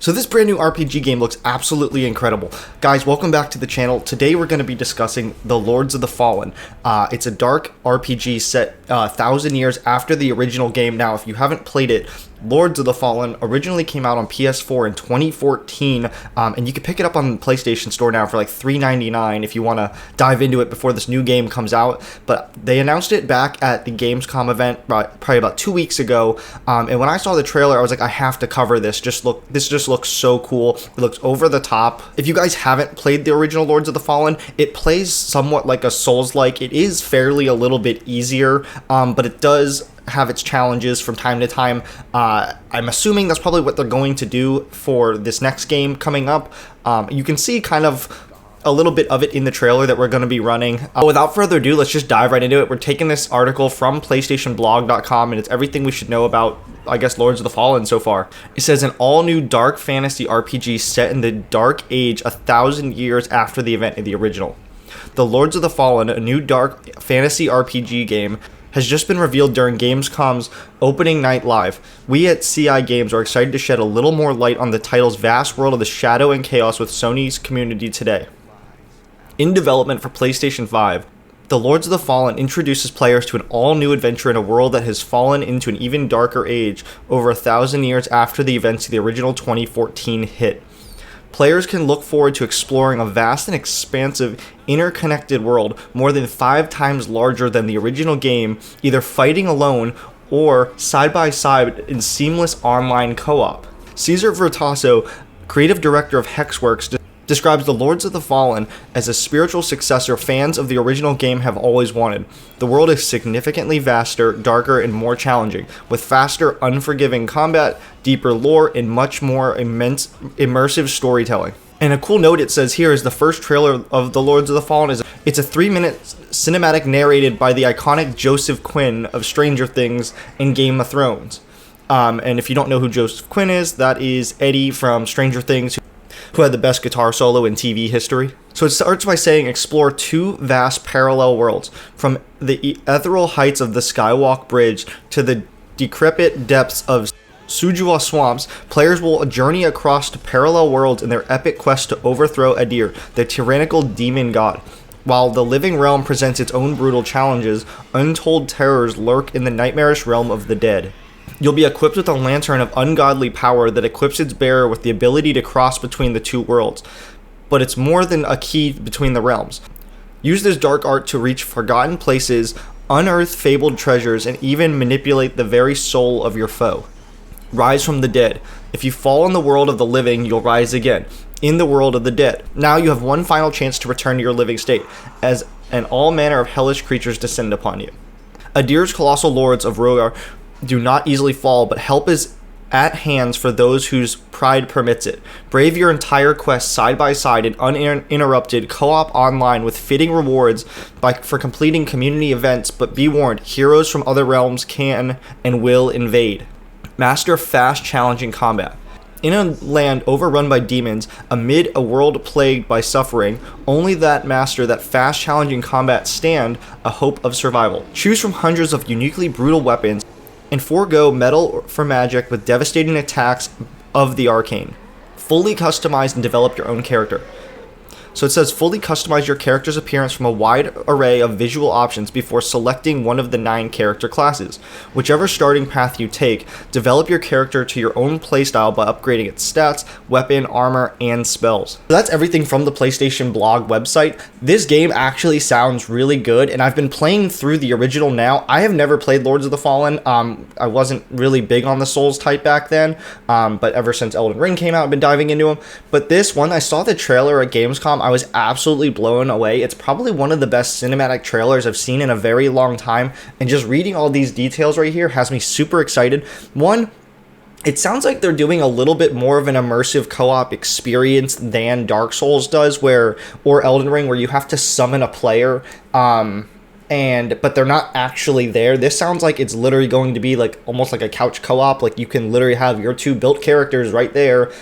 So this brand new RPG game looks absolutely incredible. Guys, welcome back to the channel. Today we're going to be discussing The Lords of the Fallen. It's a dark RPG set 1,000 years after the original game. Now, if you haven't played it, Lords of the Fallen originally came out on PS4 in 2014, and you can pick it up on the PlayStation Store now for like $3.99 if you want to dive into it before this new game comes out. But they announced it back at the Gamescom event probably about 2 weeks ago, and when I saw the trailer, I was like, I have to cover this. This just looks so cool. It looks over the top. If you guys haven't played the original Lords of the Fallen, it plays somewhat like a Souls-like. It is fairly a little bit easier, but it does have its challenges from time to time. I'm assuming that's probably what they're going to do for this next game coming up. You can see kind of a little bit of it in the trailer that we're going to be running. Without further ado, let's just dive right into it. We're taking this article from PlayStationblog.com, and it's everything we should know about, I guess, Lords of the Fallen so far. It says an all-new dark fantasy RPG set in the Dark Age 1,000 years after the event of the original. The Lords of the Fallen, a new dark fantasy RPG game, has just been revealed during Gamescom's opening night live. We at CI Games are excited to shed a little more light on the title's vast world of the shadow and chaos with Sony's community today. In development for PlayStation 5, The Lords of the Fallen introduces players to an all-new adventure in a world that has fallen into an even darker age over 1,000 years after the events of the original 2014 hit. Players can look forward to exploring a vast and expansive, interconnected world more than 5 times larger than the original game, either fighting alone or side-by-side in seamless online co-op. Cesar Vertasso, creative director of Hexworks, describes The Lords of the Fallen as a spiritual successor fans of the original game have always wanted. The world is significantly vaster, darker, and more challenging, with faster, unforgiving combat, deeper lore, and much more immersive storytelling. And a cool note it says here is the first trailer of The Lords of the Fallen it's a 3-minute cinematic narrated by the iconic Joseph Quinn of Stranger Things and Game of Thrones. And if you don't know who Joseph Quinn is, that is Eddie from Stranger Things, who had the best guitar solo in TV history. So it starts by saying explore 2 vast parallel worlds, from the ethereal heights of the Skywalk Bridge to the decrepit depths of Sujua Swamps. Players will journey across to parallel worlds in their epic quest to overthrow Adyr, the tyrannical demon god. While the living realm presents its own brutal challenges, untold terrors lurk in the nightmarish realm of the dead. You'll be equipped with a lantern of ungodly power that equips its bearer with the ability to cross between the 2 worlds. But it's more than a key between the realms. Use this dark art to reach forgotten places, unearth fabled treasures, and even manipulate the very soul of your foe. Rise from the dead. If you fall in the world of the living, you'll rise again, in the world of the dead. Now you have one final chance to return to your living state, as all manner of hellish creatures descend upon you. Adyr's colossal lords of Rogar do not easily fall, but help is at hands for those whose pride permits it. Brave your entire quest side by side in uninterrupted co-op online with fitting rewards for completing community events, but be warned, heroes from other realms can and will invade. Master fast, challenging combat. In a land overrun by demons, amid a world plagued by suffering, only that master that fast, challenging combat stand a hope of survival. Choose from hundreds of uniquely brutal weapons and forego metal for magic with devastating attacks of the arcane. Fully customize and develop your own character. So it says fully customize your character's appearance from a wide array of visual options before selecting one of the 9 character classes. Whichever starting path you take, develop your character to your own playstyle by upgrading its stats, weapon, armor, and spells. So that's everything from the PlayStation blog website. This game actually sounds really good, and I've been playing through the original now. I have never played Lords of the Fallen. I wasn't really big on the Souls type back then, but ever since Elden Ring came out, I've been diving into them. But this one, I saw the trailer at Gamescom. I was absolutely blown away. It's probably one of the best cinematic trailers I've seen in a very long time, and just reading all these details right here has me super excited. One, it sounds like they're doing a little bit more of an immersive co-op experience than Dark Souls does, or Elden Ring, where you have to summon a player, but they're not actually there. This sounds like it's literally going to be like almost like a couch co-op. Like you can literally have your 2 built characters right there,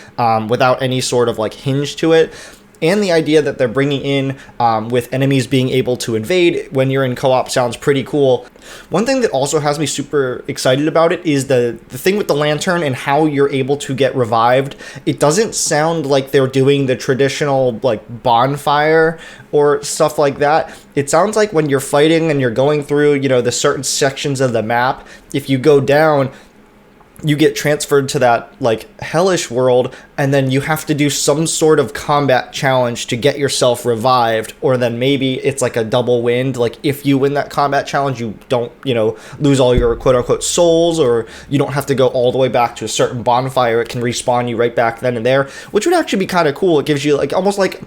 without any sort of like hinge to it. and the idea that they're bringing in with enemies being able to invade when you're in co-op sounds pretty cool. One thing that also has me super excited about it is the thing with the lantern and how you're able to get revived. It doesn't sound like they're doing the traditional like bonfire or stuff like that. It sounds like when you're fighting and you're going through, you know, the certain sections of the map, if you go down, you get transferred to that like hellish world, and then you have to do some sort of combat challenge to get yourself revived, or then maybe it's like a double wind. Like if you win that combat challenge, you don't, you know, lose all your quote unquote souls, or you don't have to go all the way back to a certain bonfire. It can respawn you right back then and there, which would actually be kind of cool. It gives you like almost like,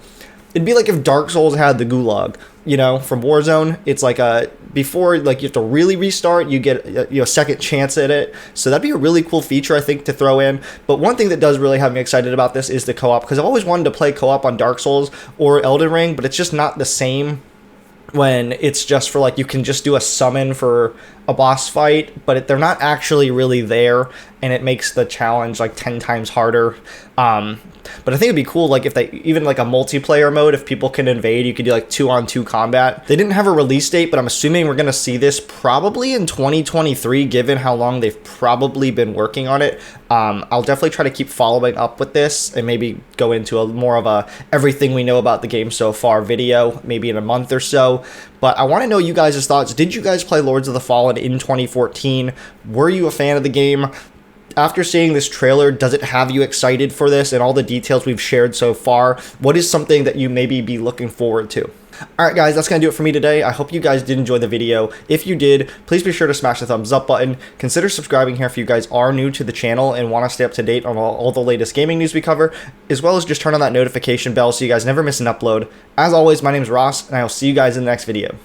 it'd be like if Dark Souls had the gulag, you know, from Warzone. It's like before, like, you have to really restart, you get a second chance at it. So that'd be a really cool feature, I think, to throw in. But one thing that does really have me excited about this is the co-op, because I've always wanted to play co-op on Dark Souls or Elden Ring, but it's just not the same when it's just for like, you can just do a summon for a boss fight, but they're not actually really there, and it makes the challenge like 10 times harder. But I think it'd be cool, like, if they even like a multiplayer mode, if people can invade, you could do like 2-on-2 combat. They didn't have a release date, but I'm assuming we're gonna see this probably in 2023, given how long they've probably been working on it. I'll definitely try to keep following up with this and maybe go into a more of a everything we know about the game so far video, maybe in a month or so. But I want to know you guys' thoughts. Did you guys play Lords of the Fallen in 2014? Were you a fan of the game? After seeing this trailer, does it have you excited for this and all the details we've shared so far? What is something that you maybe be looking forward to? Alright guys, that's going to do it for me today. I hope you guys did enjoy the video. If you did, please be sure to smash the thumbs up button. Consider subscribing here if you guys are new to the channel and want to stay up to date on all the latest gaming news we cover, as well as just turn on that notification bell so you guys never miss an upload. As always, my name is Ross, and I will see you guys in the next video.